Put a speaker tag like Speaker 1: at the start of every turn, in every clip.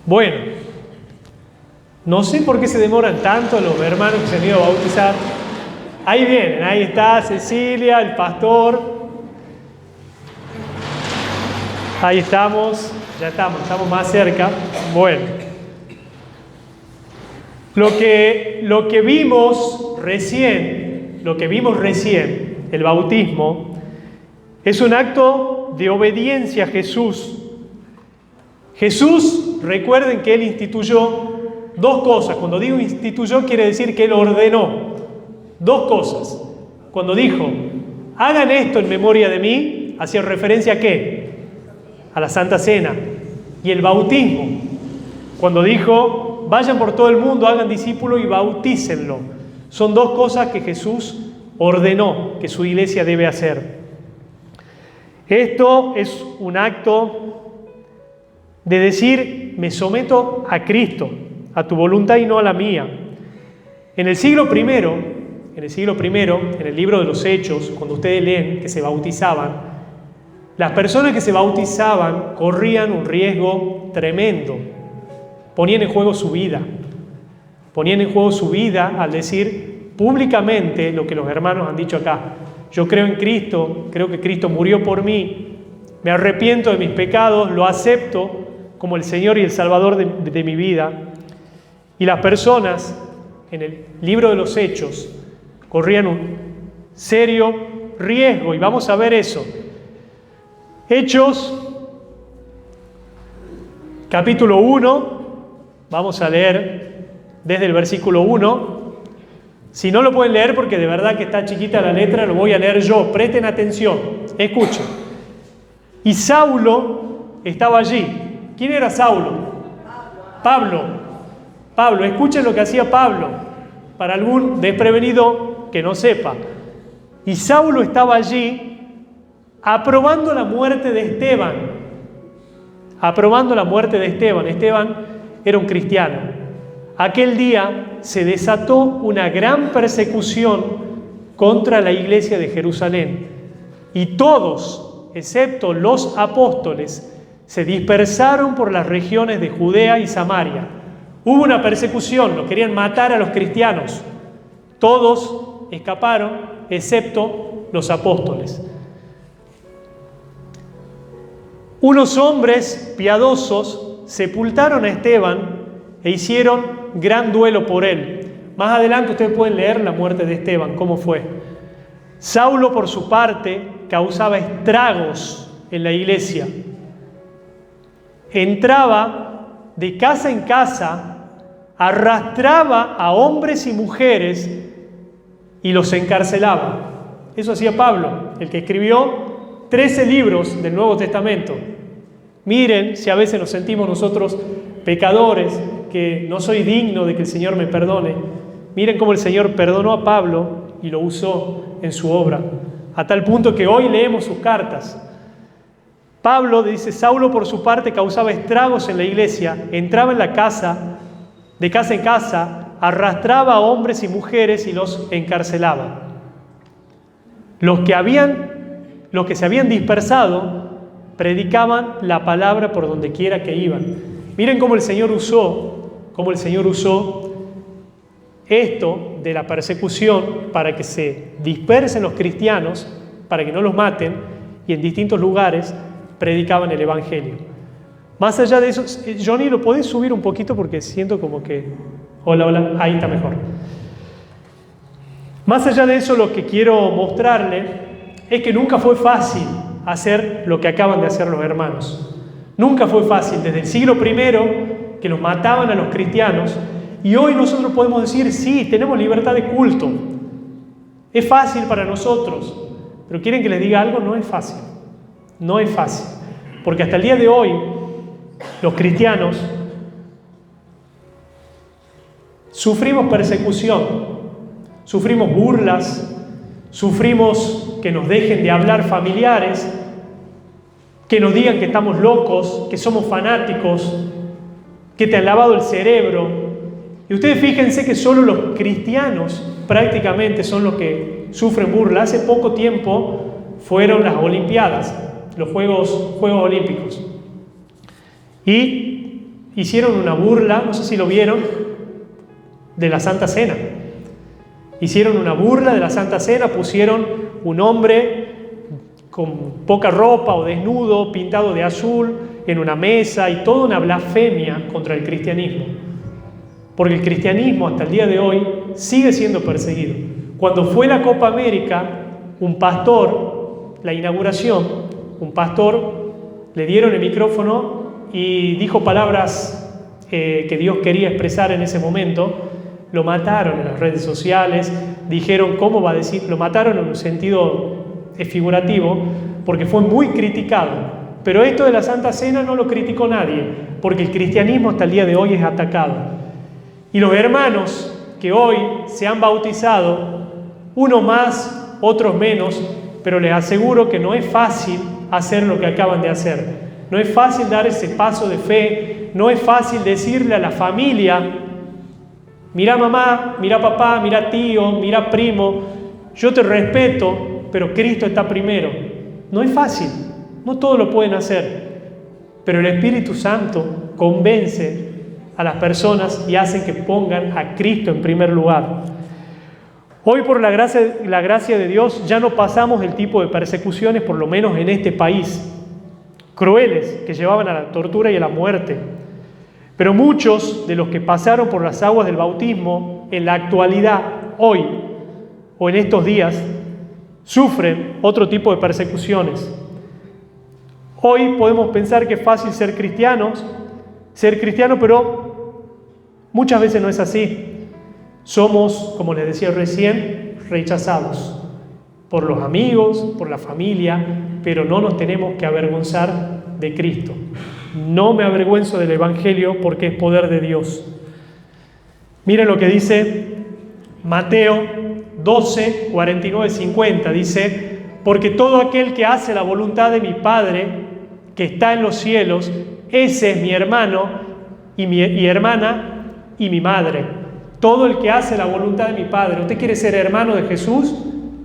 Speaker 1: Bueno, no sé por qué se demoran tanto los hermanos que se han ido a bautizar. Ahí vienen, ahí está Cecilia, el pastor. Ahí estamos, ya estamos más cerca. Bueno, lo que vimos recién, el bautismo, es un acto de obediencia a Jesús. Jesús, recuerden que Él instituyó dos cosas. Cuando digo instituyó, quiere decir que Él ordenó dos cosas. Cuando dijo, hagan esto en memoria de mí, hacía referencia a ¿qué? A la Santa Cena. Y el bautismo. Cuando dijo, vayan por todo el mundo, hagan discípulos y bautícenlo. Son dos cosas que Jesús ordenó que su iglesia debe hacer. Esto es un acto de decir, me someto a Cristo, a tu voluntad y no a la mía. En el siglo I, en el libro de los Hechos, cuando ustedes leen que se bautizaban, las personas que se bautizaban corrían un riesgo tremendo. Ponían en juego su vida. Ponían en juego su vida al decir públicamente lo que los hermanos han dicho acá. Yo creo en Cristo, creo que Cristo murió por mí, me arrepiento de mis pecados, lo acepto como el Señor y el Salvador de mi vida. Y las personas en el libro de los Hechos corrían un serio riesgo, y vamos a ver eso. Hechos, capítulo 1, vamos a leer desde el versículo 1. Si no lo pueden leer porque de verdad que está chiquita la letra, lo voy a leer yo. Presten atención, escuchen. Y Saulo estaba allí. ¿Quién era Saulo? Pablo, escuchen lo que hacía Pablo, para algún desprevenido que no sepa. Y Saulo estaba allí aprobando la muerte de Esteban. Esteban era un cristiano. Aquel día se desató una gran persecución contra la iglesia de Jerusalén. Y todos, excepto los apóstoles, se dispersaron por las regiones de Judea y Samaria. Hubo una persecución, lo querían matar a los cristianos. Todos escaparon, excepto los apóstoles. Unos hombres piadosos sepultaron a Esteban e hicieron gran duelo por él. Más adelante ustedes pueden leer la muerte de Esteban, cómo fue. Saulo, por su parte, causaba estragos en la iglesia. Entraba de casa en casa, arrastraba a hombres y mujeres y los encarcelaba. Eso hacía Pablo, el que escribió 13 libros del Nuevo Testamento. Miren si a veces nos sentimos nosotros pecadores, que no soy digno de que el Señor me perdone. Miren cómo el Señor perdonó a Pablo y lo usó en su obra, a tal punto que hoy leemos sus cartas. Pablo dice, Saulo por su parte causaba estragos en la iglesia, entraba en la casa, de casa en casa, arrastraba a hombres y mujeres y los encarcelaba. Los que se habían dispersado predicaban la palabra por donde quiera que iban. Miren cómo el Señor usó esto de la persecución para que se dispersen los cristianos, para que no los maten, y en distintos lugares predicaban el Evangelio. Más allá de eso, Johnny, ¿lo podés subir un poquito? Porque siento como que... Hola, ahí está mejor. Más allá de eso, lo que quiero mostrarle es que nunca fue fácil hacer lo que acaban de hacer los hermanos. Nunca fue fácil, desde el siglo I, que los mataban a los cristianos, y hoy nosotros podemos decir, sí, tenemos libertad de culto. Es fácil para nosotros, pero ¿quieren que les diga algo? No es fácil. No es fácil, porque hasta el día de hoy los cristianos sufrimos persecución, sufrimos burlas, sufrimos que nos dejen de hablar familiares, que nos digan que estamos locos, que somos fanáticos, que te han lavado el cerebro. Y ustedes fíjense que solo los cristianos prácticamente son los que sufren burla. Hace poco tiempo fueron las Olimpiadas, los Juegos Olímpicos. Y hicieron una burla, no sé si lo vieron, de la Santa Cena. Hicieron una burla de la Santa Cena, pusieron un hombre con poca ropa o desnudo, pintado de azul, en una mesa, y toda una blasfemia contra el cristianismo. Porque el cristianismo hasta el día de hoy sigue siendo perseguido. Cuando fue la Copa América, un pastor, la inauguración, un pastor le dieron el micrófono y dijo palabras que Dios quería expresar en ese momento. Lo mataron en las redes sociales, dijeron, ¿cómo va a decir? Lo mataron en un sentido figurativo, porque fue muy criticado. Pero esto de la Santa Cena no lo criticó nadie, porque el cristianismo hasta el día de hoy es atacado. Y los hermanos que hoy se han bautizado, unos más, otros menos, pero les aseguro que no es fácil hacer lo que acaban de hacer. No es fácil dar ese paso de fe, no es fácil decirle a la familia, mira mamá, mira papá, mira tío, mira primo, yo te respeto, pero Cristo está primero. No es fácil, no todos lo pueden hacer, pero el Espíritu Santo convence a las personas y hace que pongan a Cristo en primer lugar. Hoy, por la gracia de Dios, ya no pasamos el tipo de persecuciones, por lo menos en este país, crueles, que llevaban a la tortura y a la muerte. Pero muchos de los que pasaron por las aguas del bautismo, en la actualidad, hoy o en estos días, sufren otro tipo de persecuciones. Hoy podemos pensar que es fácil ser cristiano, pero muchas veces no es así. Somos, como les decía recién, rechazados por los amigos, por la familia, pero no nos tenemos que avergonzar de Cristo. No me avergüenzo del Evangelio porque es poder de Dios. Miren lo que dice Mateo 12, 49, 50. Dice, porque todo aquel que hace la voluntad de mi Padre, que está en los cielos, ese es mi hermano y mi hermana y mi madre. Todo el que hace la voluntad de mi Padre. ¿Usted quiere ser hermano de Jesús?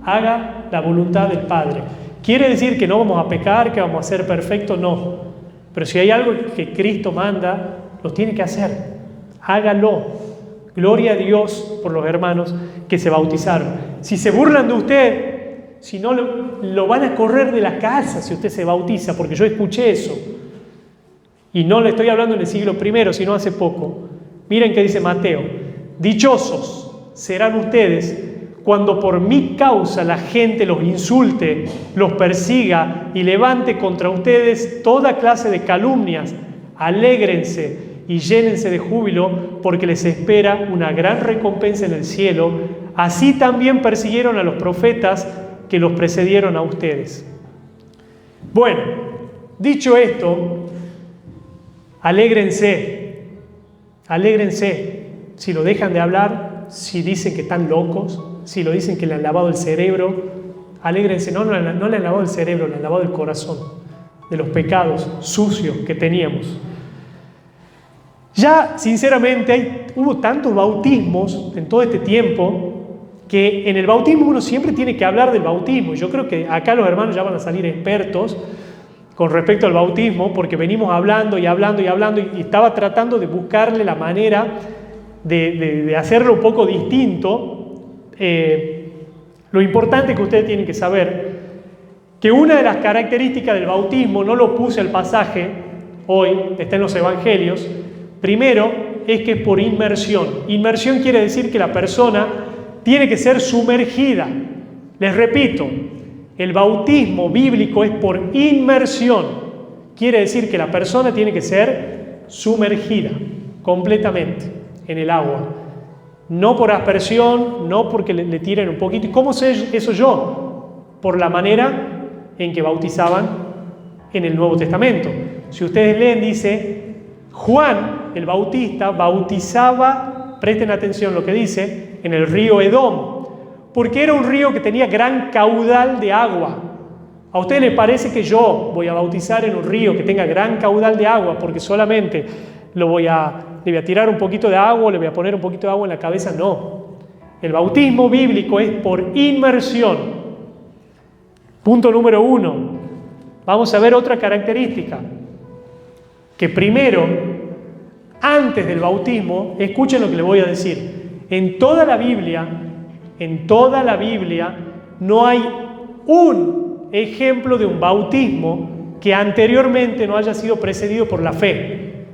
Speaker 1: Haga la voluntad del Padre. ¿Quiere decir que no vamos a pecar, que vamos a ser perfectos? No. Pero si hay algo que Cristo manda, lo tiene que hacer. Hágalo. Gloria a Dios por los hermanos que se bautizaron. Si se burlan de usted, si no, lo van a correr de la casa si usted se bautiza, porque yo escuché eso. Y no le estoy hablando en el siglo I, sino hace poco. Miren qué dice Mateo. Dichosos serán ustedes cuando por mi causa la gente los insulte, los persiga y levante contra ustedes toda clase de calumnias. Alégrense y llénense de júbilo, porque les espera una gran recompensa en el cielo. Así también persiguieron a los profetas que los precedieron a ustedes. Bueno, dicho esto, alégrense. Si lo dejan de hablar, si dicen que están locos, si lo dicen que le han lavado el cerebro, alégrense. No le han lavado el cerebro, le han lavado el corazón de los pecados sucios que teníamos. Ya, sinceramente, hubo tantos bautismos en todo este tiempo que en el bautismo uno siempre tiene que hablar del bautismo. Yo creo que acá los hermanos ya van a salir expertos con respecto al bautismo, porque venimos hablando y estaba tratando de buscarle la manera de hacerlo un poco distinto. Lo importante que ustedes tienen que saber, que una de las características del bautismo, no lo puse al pasaje hoy, está en los evangelios, primero es que es por inmersión. Inmersión quiere decir que la persona tiene que ser sumergida. Les repito, el bautismo bíblico es por inmersión. Quiere decir que la persona tiene que ser sumergida completamente en el agua. No por aspersión, no porque le tiren un poquito. ¿Y cómo sé eso yo? Por la manera en que bautizaban en el Nuevo Testamento. Si ustedes leen, dice, Juan, el Bautista, bautizaba, presten atención lo que dice, en el río Edom, porque era un río que tenía gran caudal de agua. ¿A ustedes les parece que yo voy a bautizar en un río que tenga gran caudal de agua porque solamente le voy a tirar un poquito de agua, le voy a poner un poquito de agua en la cabeza? No. El bautismo bíblico es por inmersión. Punto número 1. Vamos a ver otra característica. Que primero antes del bautismo, escuchen lo que les voy a decir. En toda la Biblia, no hay un ejemplo de un bautismo que anteriormente no haya sido precedido por la fe.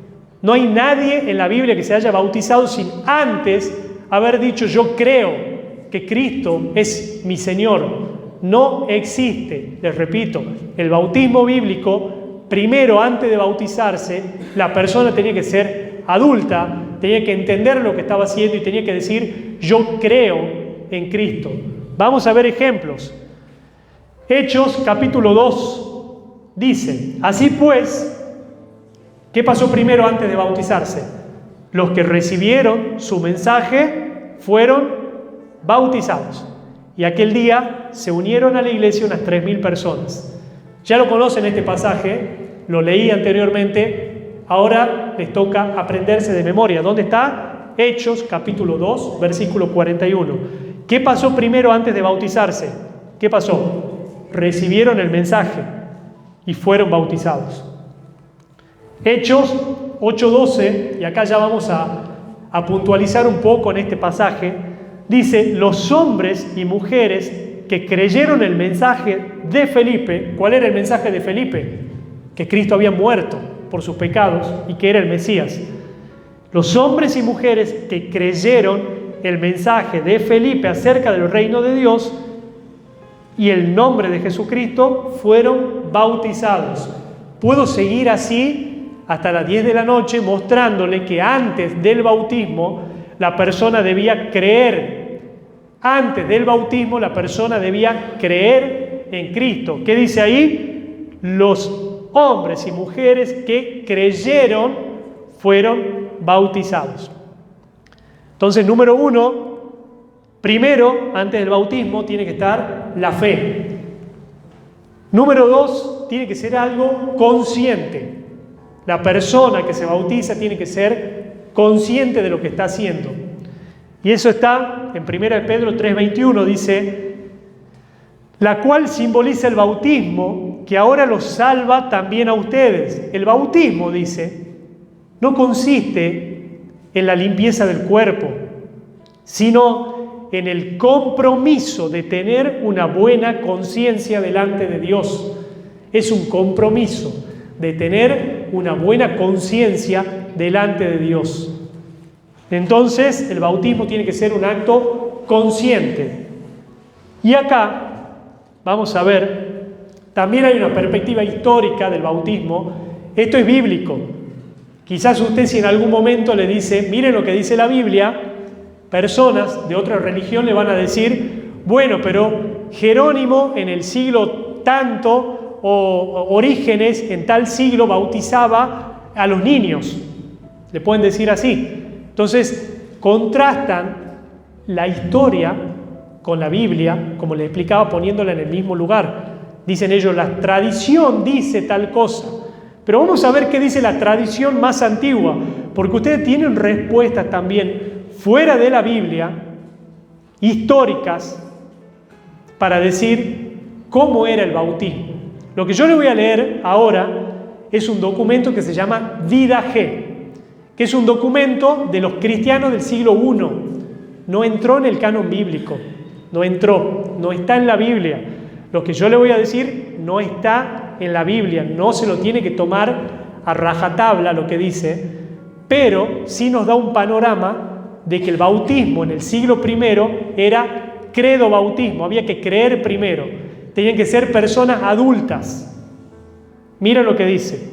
Speaker 1: No hay nadie en la Biblia que se haya bautizado sin antes haber dicho: yo creo que Cristo es mi Señor. No existe, les repito, el bautismo bíblico. Primero, antes de bautizarse, la persona tenía que ser adulta, tenía que entender lo que estaba haciendo y tenía que decir: yo creo en Cristo. Vamos a ver ejemplos. Hechos capítulo 2 dice: así pues, ¿qué pasó primero antes de bautizarse? Los que recibieron su mensaje fueron bautizados. Y aquel día se unieron a la iglesia unas 3.000 personas. Ya lo conocen este pasaje, lo leí anteriormente, ahora les toca aprenderse de memoria. ¿Dónde está? Hechos capítulo 2, versículo 41. ¿Qué pasó primero antes de bautizarse? ¿Qué pasó? Recibieron el mensaje y fueron bautizados. Hechos 8:12, y acá ya vamos a puntualizar un poco en este pasaje, dice: los hombres y mujeres que creyeron el mensaje de Felipe. ¿Cuál era el mensaje de Felipe? Que Cristo había muerto por sus pecados y que era el Mesías. Los hombres y mujeres que creyeron el mensaje de Felipe acerca del reino de Dios y el nombre de Jesucristo fueron bautizados. Puedo seguir así hasta las 10 de la noche mostrándole que antes del bautismo la persona debía creer. Antes del bautismo la persona debía creer en Cristo. ¿Qué dice ahí? Los hombres y mujeres que creyeron fueron bautizados. Entonces, número 1, primero, antes del bautismo, tiene que estar la fe. Número 2, tiene que ser algo consciente. La persona que se bautiza tiene que ser consciente de lo que está haciendo. Y eso está en 1 Pedro 3:21, dice: la cual simboliza el bautismo, que ahora los salva también a ustedes. El bautismo, dice, no consiste en la limpieza del cuerpo, sino en el compromiso de tener una buena conciencia delante de Dios. Es un compromiso de tener una buena conciencia delante de Dios. Entonces, el bautismo tiene que ser un acto consciente. Y acá, vamos a ver, también hay una perspectiva histórica del bautismo. Esto es bíblico. Quizás usted, si en algún momento le dice: miren lo que dice la Biblia, personas de otra religión le van a decir: bueno, pero Jerónimo en el siglo tanto, o Orígenes en tal siglo, bautizaba a los niños. Le pueden decir así. Entonces, contrastan la historia con la Biblia, como les explicaba, poniéndola en el mismo lugar. Dicen ellos: la tradición dice tal cosa. Pero vamos a ver qué dice la tradición más antigua, porque ustedes tienen respuestas también fuera de la Biblia, históricas, para decir cómo era el bautismo. Lo que yo le voy a leer ahora es un documento que se llama Didache, que es un documento de los cristianos del siglo I. No entró en el canon bíblico, no está en la Biblia. Lo que yo le voy a decir no está en la Biblia, no se lo tiene que tomar a rajatabla lo que dice, pero sí nos da un panorama de que el bautismo en el siglo I era credo bautismo, había que creer primero, tenían que ser personas adultas. Mira lo que dice.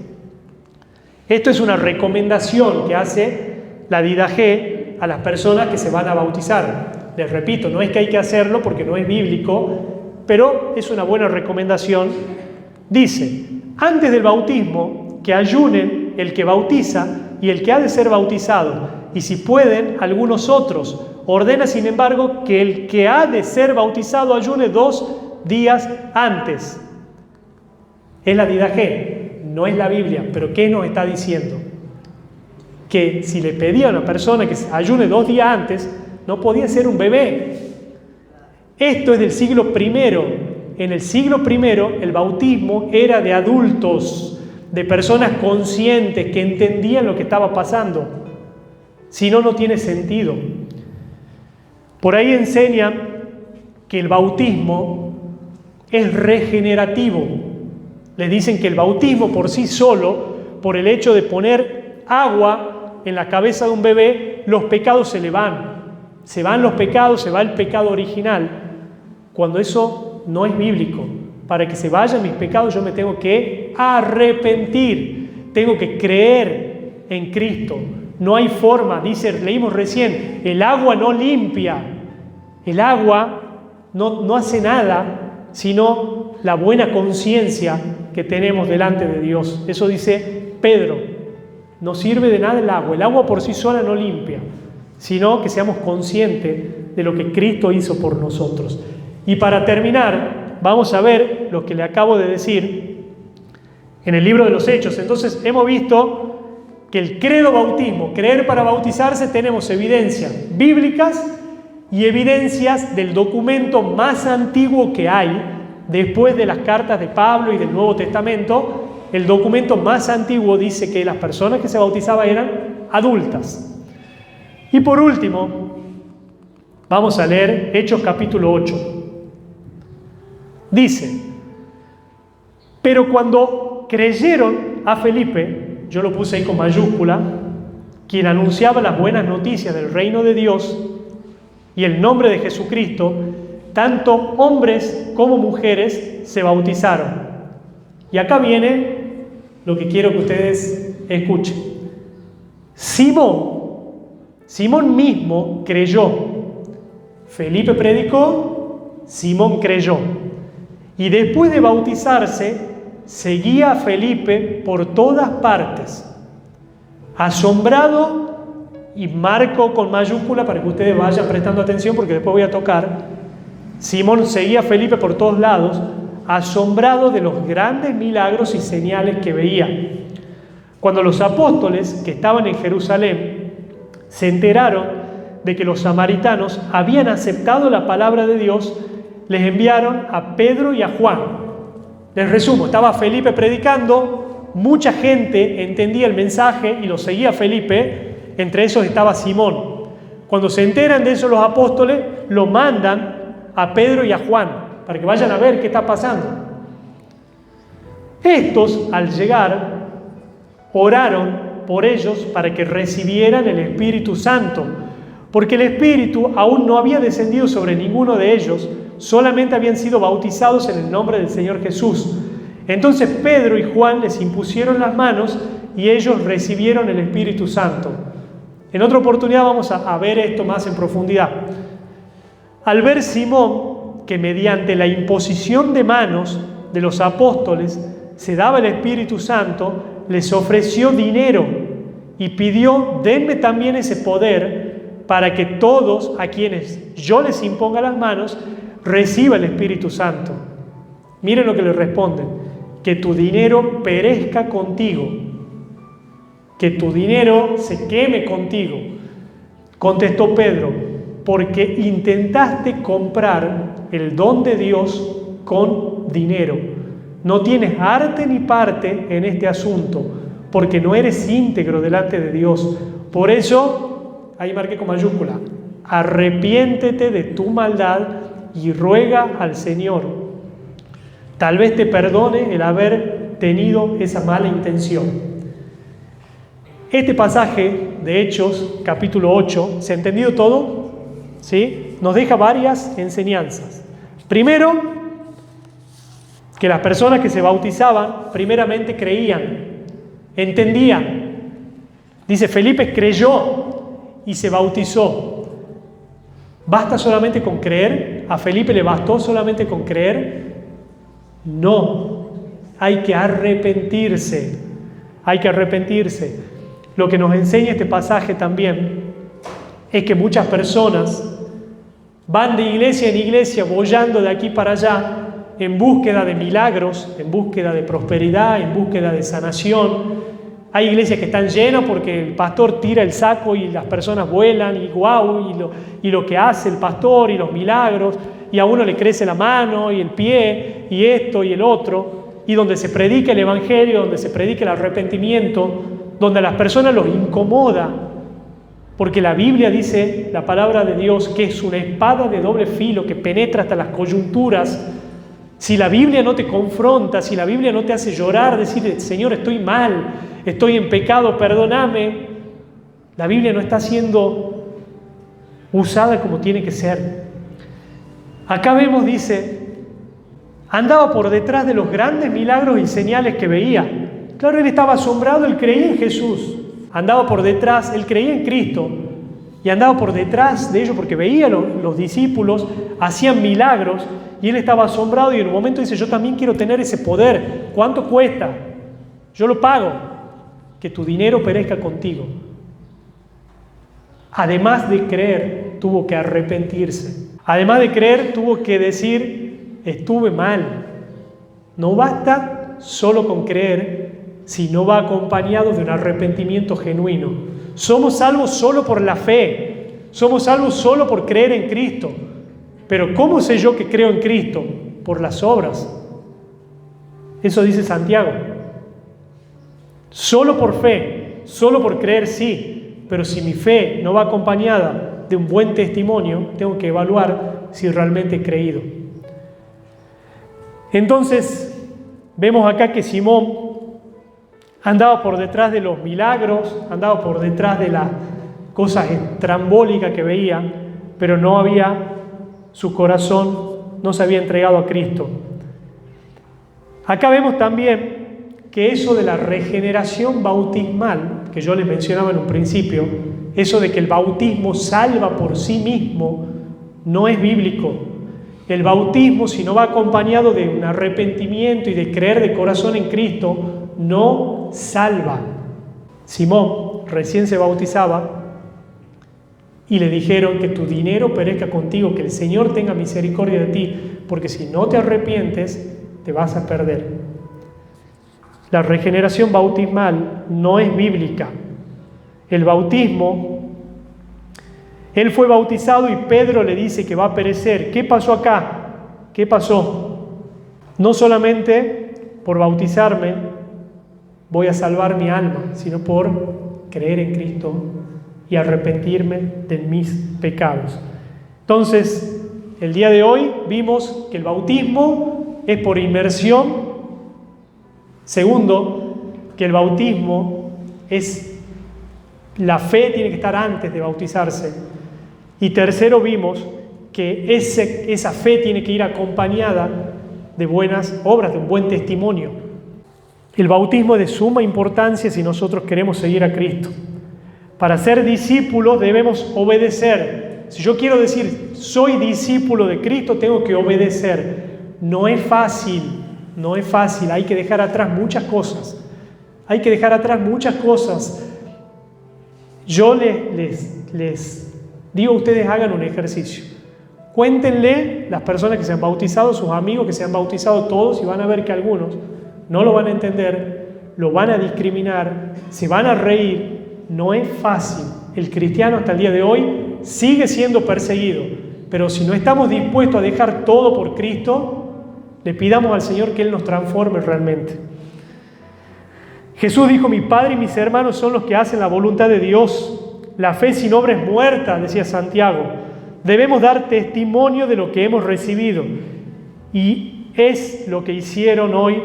Speaker 1: Esto es una recomendación que hace la Didache a las personas que se van a bautizar. Les repito, no es que hay que hacerlo porque no es bíblico, pero es una buena recomendación. Dice: antes del bautismo, que ayunen el que bautiza y el que ha de ser bautizado, y si pueden, algunos otros. Ordena, sin embargo, que el que ha de ser bautizado ayune 2 días antes. Es la Didache, no es la Biblia, pero ¿qué nos está diciendo? Que si le pedía a una persona que ayune 2 días antes, no podía ser un bebé. Esto es del siglo I. En el siglo I el bautismo era de adultos, de personas conscientes que entendían lo que estaba pasando. Si no, no tiene sentido. Por ahí enseña que el bautismo es regenerativo. Les dicen que el bautismo por sí solo, por el hecho de poner agua en la cabeza de un bebé, los pecados se le van. Se van los pecados, se va el pecado original, cuando eso no es bíblico. Para que se vayan mis pecados yo me tengo que arrepentir, tengo que creer en Cristo. No hay forma, leímos recién, el agua no limpia, el agua no hace nada, sino la buena conciencia que tenemos delante de Dios. Eso dice Pedro, no sirve de nada el agua por sí sola no limpia, sino que seamos conscientes de lo que Cristo hizo por nosotros. Y para terminar, vamos a ver lo que le acabo de decir en el libro de los Hechos. Entonces hemos visto que el credo bautismo, creer para bautizarse, tenemos evidencias bíblicas y evidencias del documento más antiguo que hay, después de las cartas de Pablo y del Nuevo Testamento. El documento más antiguo dice que las personas que se bautizaban eran adultas. Y por último, vamos a leer Hechos capítulo 8. Dice, pero cuando creyeron a Felipe, yo lo puse ahí con mayúscula, quien anunciaba las buenas noticias del reino de Dios y el nombre de Jesucristo, tanto hombres como mujeres se bautizaron. Y acá viene lo que quiero que ustedes escuchen. Simón mismo creyó. Felipe predicó, Simón creyó. Y después de bautizarse, seguía a Felipe por todas partes. Asombrado, y marco con mayúscula para que ustedes vayan prestando atención porque después voy a tocar. Simón seguía a Felipe por todos lados, asombrado de los grandes milagros y señales que veía. Cuando los apóstoles que estaban en Jerusalén se enteraron de que los samaritanos habían aceptado la palabra de Dios, les enviaron a Pedro y a Juan. Les resumo, estaba Felipe predicando, mucha gente entendía el mensaje y lo seguía a Felipe, entre esos estaba Simón. Cuando se enteran de eso los apóstoles, lo mandan a Pedro y a Juan, para que vayan a ver qué está pasando. Estos, al llegar, oraron por ellos para que recibieran el Espíritu Santo, porque el Espíritu aún no había descendido sobre ninguno de ellos, solamente habían sido bautizados en el nombre del Señor Jesús. Entonces Pedro y Juan les impusieron las manos y ellos recibieron el Espíritu Santo. En otra oportunidad vamos a ver esto más en profundidad. Al ver Simón que mediante la imposición de manos de los apóstoles se daba el Espíritu Santo, les ofreció dinero y pidió: denme también ese poder para que todos a quienes yo les imponga las manos reciba el Espíritu Santo. Miren lo que le responden: que tu dinero perezca contigo, que tu dinero se queme contigo. Contestó Pedro: porque intentaste comprar el don de Dios con dinero. No tienes arte ni parte en este asunto, porque no eres íntegro delante de Dios. Por eso, ahí marqué con mayúscula, arrepiéntete de tu maldad y ruega al Señor. Tal vez te perdone el haber tenido esa mala intención. Este pasaje de Hechos, capítulo 8, ¿se ha entendido todo? ¿Sí? Nos deja varias enseñanzas. Primero, que las personas que se bautizaban primeramente creían, entendían. Dice, Felipe creyó y se bautizó. ¿Basta solamente con creer? ¿A Felipe le bastó solamente con creer? No, hay que arrepentirse. Hay que arrepentirse. Lo que nos enseña este pasaje también es que muchas personas van de iglesia en iglesia, boyando de aquí para allá, en búsqueda de milagros, en búsqueda de prosperidad, en búsqueda de sanación. Hay iglesias que están llenas porque el pastor tira el saco y las personas vuelan y guau, y lo que hace el pastor y los milagros, y a uno le crece la mano y el pie y esto y el otro, y donde se predica el evangelio, donde se predica el arrepentimiento, donde a las personas los incomoda Porque la Biblia dice, la palabra de Dios, que es una espada de doble filo que penetra hasta las coyunturas. Si la Biblia no te confronta, si la Biblia no te hace llorar, decir, Señor, estoy mal, estoy en pecado, perdóname, la Biblia no está siendo usada como tiene que ser. Acá vemos, dice, andaba por detrás de los grandes milagros y señales que veía. Claro, él estaba asombrado, él creía en Jesús. Andaba por detrás, él creía en Cristo y andaba por detrás de ellos porque veía los discípulos, hacían milagros y él estaba asombrado y en un momento dice, yo también quiero tener ese poder. ¿Cuánto cuesta? Yo lo pago. Que tu dinero perezca contigo. Además de creer, tuvo que arrepentirse. Además de creer, tuvo que decir, estuve mal. No basta solo con creer, sino va acompañado de un arrepentimiento genuino. Somos salvos solo por la fe. Somos salvos solo por creer en Cristo. Pero ¿cómo sé yo que creo en Cristo? Por las obras. Eso dice Santiago. Solo por fe, solo por creer sí. Pero si mi fe no va acompañada de un buen testimonio, tengo que evaluar si realmente he creído. Entonces, vemos acá que Simón andaba por detrás de los milagros, andaba por detrás de las cosas estrambólicas que veía, pero no había, su corazón no se había entregado a Cristo. Acá vemos también que eso de la regeneración bautismal, que yo les mencionaba en un principio, eso de que el bautismo salva por sí mismo, no es bíblico. El bautismo, si no va acompañado de un arrepentimiento y de creer de corazón en Cristo, no salva. Simón recién se bautizaba y le dijeron que tu dinero perezca contigo, que el Señor tenga misericordia de ti, porque si no te arrepientes, te vas a perder. La regeneración bautismal no es bíblica. El bautismo, él fue bautizado y Pedro le dice que va a perecer. ¿Qué pasó acá? ¿Qué pasó? No solamente por bautizarme voy a salvar mi alma, sino por creer en Cristo y arrepentirme de mis pecados. Entonces, el día de hoy vimos que el bautismo es por inmersión. Segundo, que el bautismo es, la fe tiene que estar antes de bautizarse. Y tercero, vimos que esa fe tiene que ir acompañada de buenas obras, de un buen testimonio. El bautismo es de suma importancia si nosotros queremos seguir a Cristo. Para ser discípulos debemos obedecer. Si yo quiero decir, soy discípulo de Cristo, tengo que obedecer. No es fácil, hay que dejar atrás muchas cosas. Yo les digo a ustedes, hagan un ejercicio. Cuéntenle las personas que se han bautizado, sus amigos que se han bautizado todos, y van a ver que algunos no lo van a entender, lo van a discriminar, se van a reír. No es fácil. El cristiano hasta el día de hoy sigue siendo perseguido, pero si no estamos dispuestos a dejar todo por Cristo, le pidamos al Señor que Él nos transforme realmente. Jesús dijo, mi Padre y mis hermanos son los que hacen la voluntad de Dios. La fe sin obra es muerta, decía Santiago. Debemos dar testimonio de lo que hemos recibido. Y es lo que hicieron hoy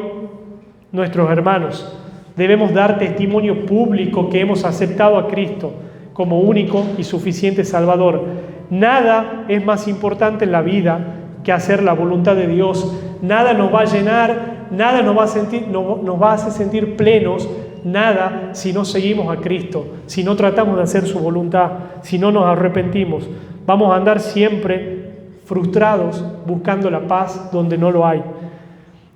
Speaker 1: nuestros hermanos. Debemos dar testimonio público que hemos aceptado a Cristo como único y suficiente Salvador. Nada es más importante en la vida que hacer la voluntad de Dios. Nada nos va a llenar, nada nos va a hacer sentir plenos, nada si no seguimos a Cristo, si no tratamos de hacer su voluntad, si no nos arrepentimos. Vamos a andar siempre frustrados buscando la paz donde no lo hay.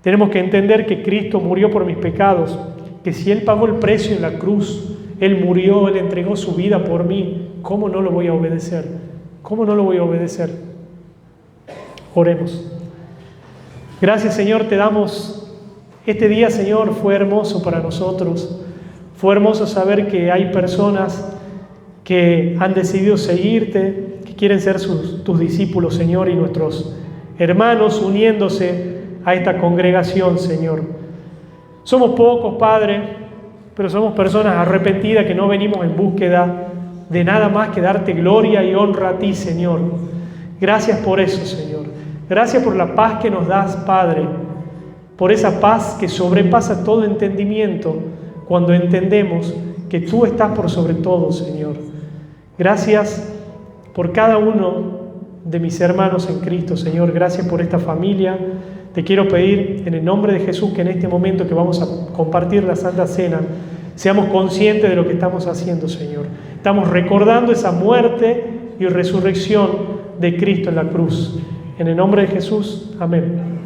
Speaker 1: Tenemos que entender que Cristo murió por mis pecados, que si Él pagó el precio en la cruz, Él murió, Él entregó su vida por mí. ¿Cómo no lo voy a obedecer? ¿Cómo no lo voy a obedecer? Oremos. Gracias, Señor, te damos. Este día, Señor, fue hermoso para nosotros. Fue hermoso saber que hay personas que han decidido seguirte, que quieren ser tus discípulos, Señor, y nuestros hermanos uniéndose a esta congregación, Señor. Somos pocos, Padre, pero somos personas arrepentidas que no venimos en búsqueda de nada más que darte gloria y honra a ti, Señor. Gracias por eso, Señor. Gracias por la paz que nos das, Padre, por esa paz que sobrepasa todo entendimiento cuando entendemos que tú estás por sobre todo, Señor. Gracias por cada uno de mis hermanos en Cristo, Señor. Gracias por esta familia. Te quiero pedir en el nombre de Jesús que en este momento que vamos a compartir la Santa Cena, seamos conscientes de lo que estamos haciendo, Señor. Estamos recordando esa muerte y resurrección de Cristo en la cruz. En el nombre de Jesús, amén.